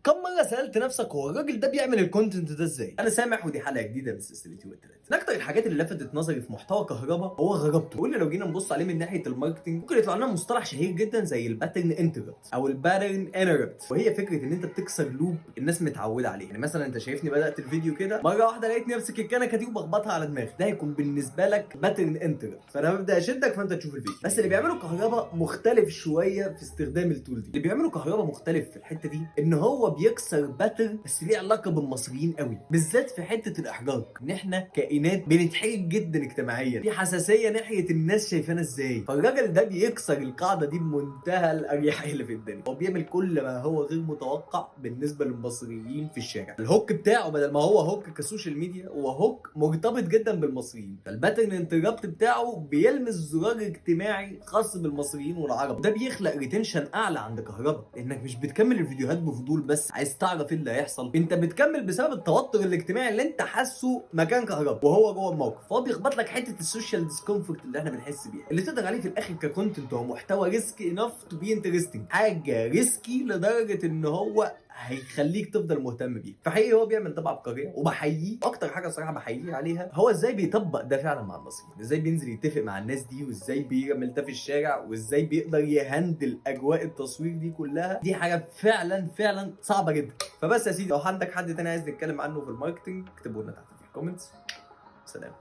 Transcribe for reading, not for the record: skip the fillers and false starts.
كم مرة سألت نفسك هو الراجل ده بيعمل الكونتنت ده ازاي؟ أنا سامح ودي حلقة جديدة من سلسلة يوم التلات. من أكتر الحاجات اللي لفتت نظري في محتوى كهربا هو غرابته، وقلنا لو جينا نبص عليه من ناحية الماركتنج ممكن يطلع لنا مصطلح شهير جدا زي الباترن انتربت أو الباترن انتربت، وهي فكرة إن أنت بتكسر لوب الناس متعودة عليه. يعني مثلا أنت شايفني بدأت الفيديو كده مرة واحدة لقيتني أمسك الكنكة دي وبخبطها على دماغي، ده هيكون بالنسبة لك باترن انتربت، فأنا ببدأ أشدك فأنت تشوف الفيديو. بس اللي بيعمله كهربا مختلف شوية في استخدام التول دي. اللي بيعمله كهربا مختلف في الحتة دي إن هو بيكسر باترن بس ليه علاقه بالمصريين قوي، بالذات في حته الاحجاج، ان احنا كائنات بنتحرج جدا اجتماعيا، في حساسيه ناحيه الناس شايفانا ازاي. فالراجل ده بيكسر القاعده دي بمنتهى الاريحيه اللي في الدنيا. هو بيعمل كل ما هو غير متوقع بالنسبه للمصريين في الشارع. الهوك بتاعه بدل ما هو هوك كسوشيال ميديا هو هوك مرتبط جدا بالمصريين. فالباترن انتربت بتاعه بيلمس زرار اجتماعي خاص بالمصريين والعرب، ده بيخلق ريتنشن اعلى عند كهربا، لانك مش بتكمل الفيديوهات بفضول بس عايز تعرف ايه اللي هيحصل، انت بتكمل بسبب التوتر الاجتماعي اللي انت حاسه مكان كهربا وهو جوه الموقف. فهو بيخبط لك حته السوشيال ديسكومفورت اللي احنا بنحس بيها، اللي تقدر عليه في الاخر ككونتنت هو محتوى ريسكي انف تو بي انترستنج، حاجه ريسكي لدرجه ان هو هيخليك تفضل مهتم بيه. فحقيقي هو بيعمل ده بعبقريه وبحييه. اكتر حاجه صراحه بحييه عليها هو ازاي بيطبق ده فعلا مع المصريين، ازاي بينزل يتفق مع الناس دي، وازاي بيعمل ده في الشارع، وازاي بيقدر يهندل اجواء التصوير دي كلها. دي حاجه فعلا صعبه جدا. فبس يا سيدي، لو عندك حد تاني عايز نتكلم عنه في الماركتنج اكتبوا لنا تحت في الكومنتس. سلام.